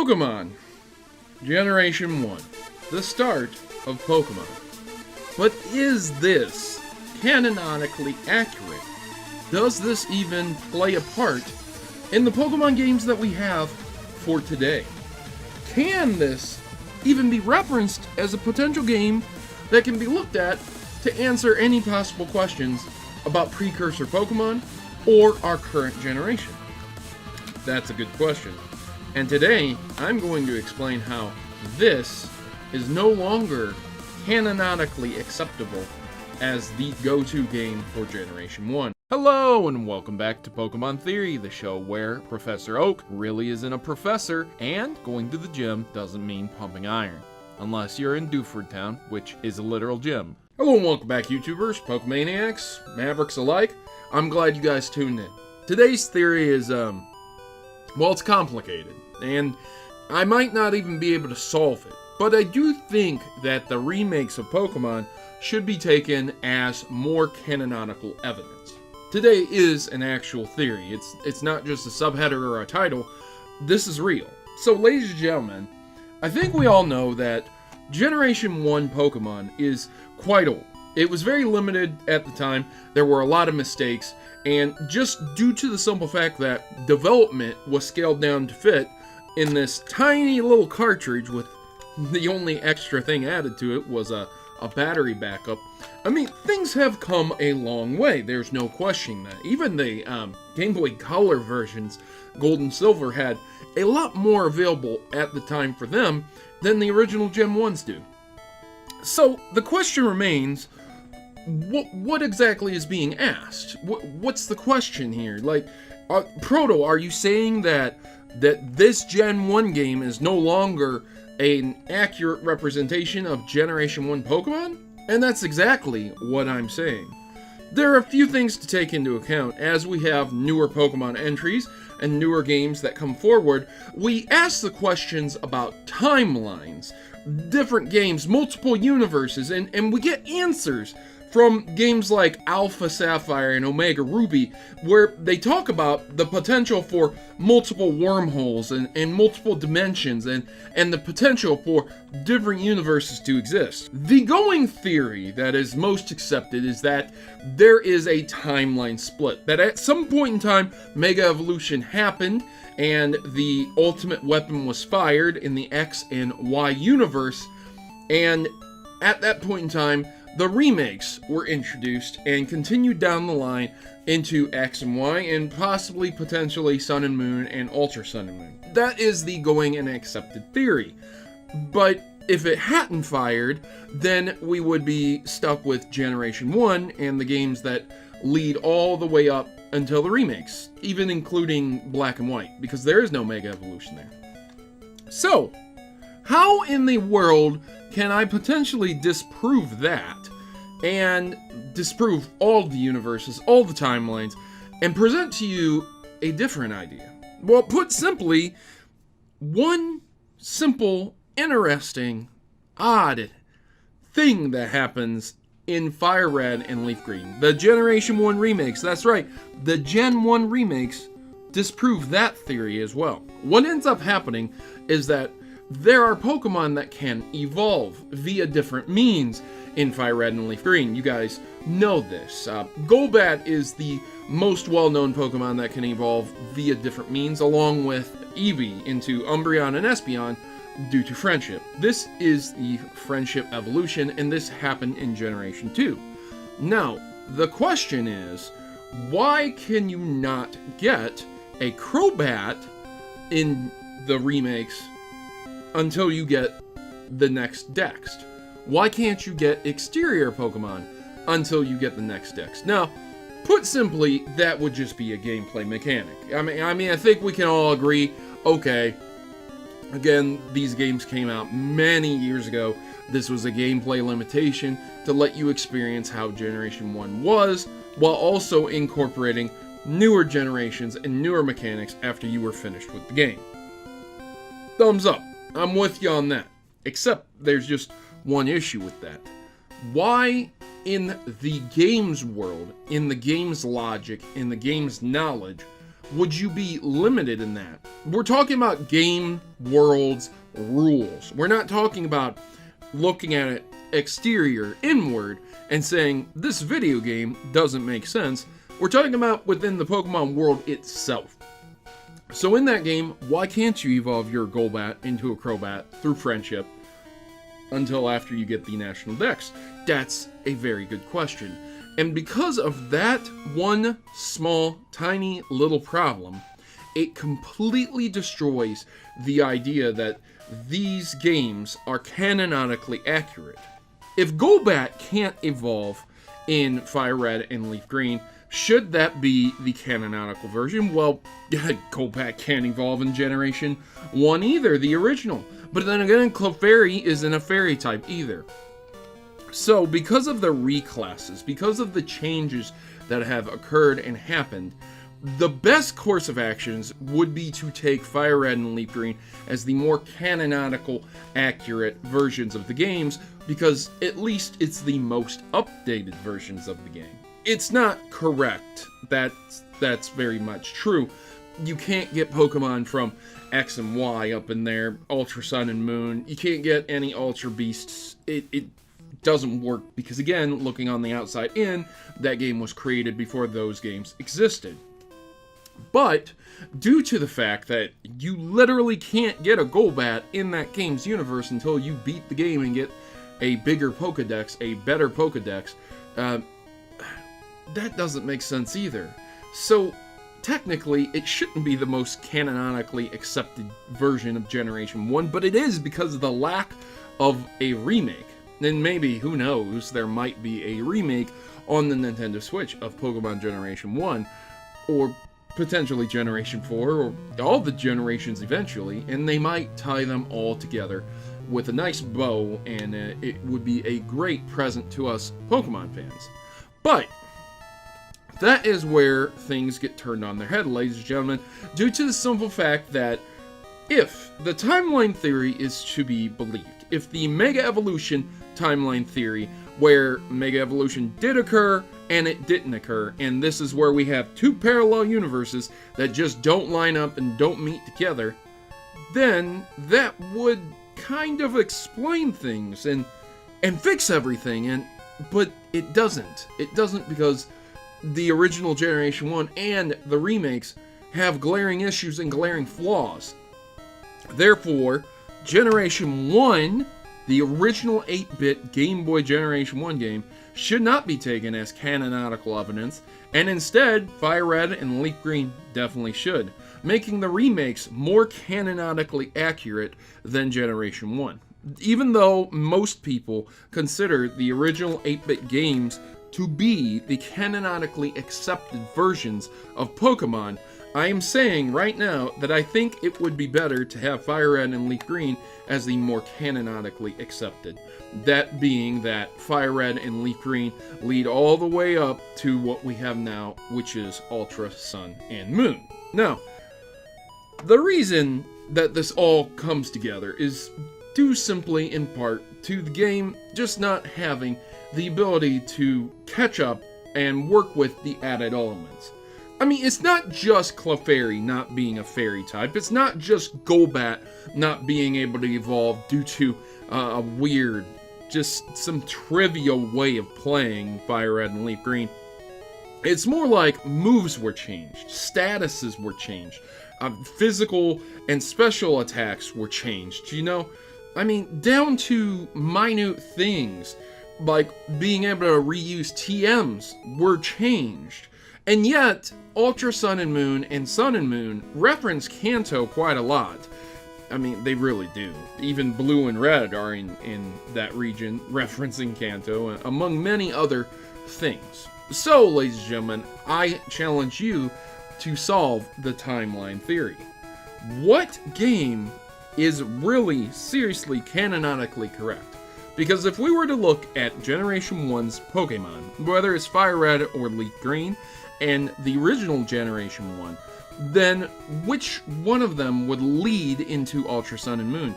Pokemon Generation 1, the start of Pokemon. But is this canonically accurate? Does this even play a part in the Pokemon games that we have for today? Can this even be referenced as a potential game that can be looked at to answer any possible questions about precursor Pokemon or our current generation? That's a good question. And today, I'm going to explain how this is no longer canonically acceptable as the go-to game for Generation 1. Hello, and welcome back to Pokemon Theory, the show where Professor Oak really isn't a professor, and going to the gym doesn't mean pumping iron. Unless you're in Dewford Town, which is a literal gym. Hello and welcome back, YouTubers, Pokemaniacs, Mavericks alike. I'm glad you guys tuned in. Today's theory is, well, it's complicated, and I might not even be able to solve it. But I do think that the remakes of Pokemon should be taken as more canonical evidence. Today is an actual theory. It's not just a subheader or a title. This is real. So, ladies and gentlemen, I think we all know that Generation 1 Pokemon is quite old. It was very limited at the time. There were a lot of mistakes, and just due to the simple fact that development was scaled down to fit in this tiny little cartridge with the only extra thing added to it was a battery backup. I mean, things have come a long way. There's no questioning that. Even the Game Boy Color versions, Gold and Silver, had a lot more available at the time for them than the original Gen 1s do. So, the question remains, what exactly is being asked? What's the question here? Like, Proto, are you saying that this Gen 1 game is no longer an accurate representation of Generation 1 Pokemon? And that's exactly what I'm saying. There are a few things to take into account. As we have newer Pokemon entries and newer games that come forward, we ask the questions about timelines, different games, multiple universes, and we get answers from games like Alpha Sapphire and Omega Ruby, where they talk about the potential for multiple wormholes and multiple dimensions and the potential for different universes to exist. The going theory that is most accepted is that there is a timeline split, that at some point in time, Mega Evolution happened and the ultimate weapon was fired in the X and Y universe, and at that point in time, the remakes were introduced and continued down the line into X and Y and possibly potentially Sun and Moon and Ultra Sun and Moon. That is the going and accepted theory. But if it hadn't fired, then we would be stuck with Generation 1 and the games that lead all the way up until the remakes, even including Black and White, because there is no Mega Evolution there. So, how in the world can I potentially disprove that and disprove all the universes, all the timelines, and present to you a different idea? Well, put simply, one simple, interesting, odd thing that happens in Fire Red and Leaf Green. The Generation 1 remakes, that's right, the Gen 1 remakes disprove that theory as well. What ends up happening is that there are Pokemon that can evolve via different means in Fire Red and Leaf Green. You guys know this. Golbat is the most well-known Pokemon that can evolve via different means, along with Eevee into Umbreon and Espeon due to friendship. This is the friendship evolution, and this happened in Generation 2. Now, the question is, why can you not get a Crobat in the remakes until you get the next Dex? Why can't you get exterior Pokemon until you get the next Dex? Now, put simply, that would just be a gameplay mechanic. I mean, I think we can all agree, okay, again, these games came out many years ago. This was a gameplay limitation to let you experience how Generation 1 was, while also incorporating newer generations and newer mechanics after you were finished with the game. Thumbs up. I'm with you on that. Except there's just one issue with that. Why in the game's world, in the game's logic, in the game's knowledge, would you be limited in that? We're talking about game worlds rules. We're not talking about looking at it exterior, inward, and saying this video game doesn't make sense. We're talking about within the Pokemon world itself. So in that game, why can't you evolve your Golbat into a Crobat through friendship until after you get the National Dex? That's a very good question. And because of that one small, tiny little problem, it completely destroys the idea that these games are canonically accurate. If Golbat can't evolve in Fire Red and Leaf Green, should that be the canonical version? Well, Golbat can't evolve in Generation 1 either, the original. But then again, Clefairy isn't a fairy type either. So, because of the reclasses, because of the changes that have occurred and happened, the best course of actions would be to take Fire Red and Leaf Green as the more canonical, accurate versions of the games, because at least it's the most updated versions of the game. It's not correct. That's very much true. You can't get Pokemon from X and Y up in there, Ultra Sun and Moon. You can't get any Ultra Beasts. It doesn't work because, again, looking on the outside in, that game was created before those games existed. But due to the fact that you literally can't get a Golbat in that game's universe until you beat the game and get a bigger Pokedex, a better Pokedex, that doesn't make sense either. So technically, it shouldn't be the most canonically accepted version of Generation 1, but it is because of the lack of a remake. And maybe, who knows, there might be a remake on the Nintendo Switch of Pokemon Generation 1, or potentially Generation 4, or all the generations eventually, and they might tie them all together with a nice bow, and it would be a great present to us Pokemon fans. But that is where things get turned on their head, ladies and gentlemen, due to the simple fact that if the timeline theory is to be believed, if the Mega Evolution timeline theory, where Mega Evolution did occur and it didn't occur, and this is where we have two parallel universes that just don't line up and don't meet together, then that would kind of explain things and fix everything, but it doesn't. It doesn't, because the original Generation 1 and the remakes have glaring issues and glaring flaws. Therefore, Generation 1, the original 8-bit Game Boy Generation 1 game, should not be taken as canonical evidence, and instead, Fire Red and Leaf Green definitely should, making the remakes more canonically accurate than Generation 1. Even though most people consider the original 8-bit games to be the canonically accepted versions of Pokemon, I am saying right now that I think it would be better to have Fire Red and Leaf Green as the more canonically accepted. That being that Fire Red and Leaf Green lead all the way up to what we have now, which is Ultra Sun and Moon. Now, the reason that this all comes together is due simply in part to the game just not having the ability to catch up and work with the added elements. I mean, it's not just Clefairy not being a fairy type. It's not just Golbat not being able to evolve due to a weird, just some trivial way of playing Fire Red and Leaf Green. It's more like moves were changed, statuses were changed, physical and special attacks were changed, you know? I mean, down to minute things, like being able to reuse TMs were changed. And yet, Ultra Sun and Moon and Sun and Moon reference Kanto quite a lot. I mean, they really do. Even Blue and Red are in that region referencing Kanto, among many other things. So, ladies and gentlemen, I challenge you to solve the timeline theory. What game is really, seriously, canonically correct? Because if we were to look at Generation 1's Pokemon, whether it's Fire Red or Leaf Green, and the original Generation 1, then which one of them would lead into Ultra Sun and Moon?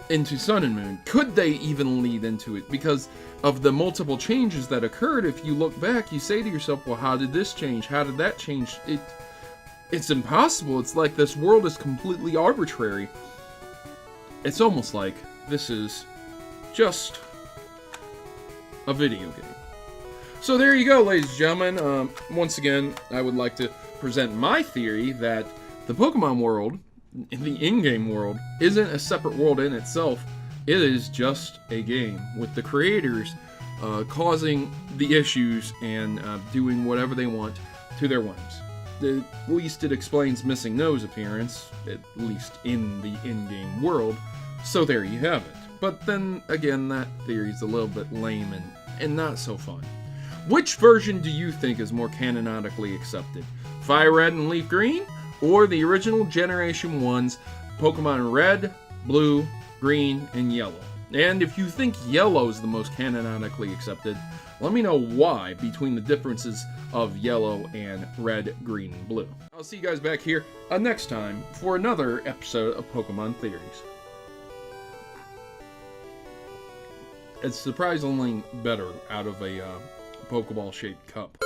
Into Sun and Moon? Could they even lead into it? Because of the multiple changes that occurred, if you look back, you say to yourself, well, how did this change? How did that change? It's impossible. It's like this world is completely arbitrary. It's almost like this is just a video game. So there you go, ladies and gentlemen. Once again, I would like to present my theory that the Pokemon world, the in-game world, isn't a separate world in itself. It is just a game with the creators causing the issues and doing whatever they want to their whims. At least it explains Missing No's appearance, at least in the in-game world, so there you have it. But then again, that theory's a little bit lame and not so fun. Which version do you think is more canonically accepted? Fire Red and Leaf Green, or the original Generation 1's Pokemon Red, Blue, Green, and Yellow? And if you think Yellow is the most canonically accepted, let me know why between the differences of Yellow and Red, Green, and Blue. I'll see you guys back here next time for another episode of Pokemon Theories. It's surprisingly better out of a Pokeball-shaped cup.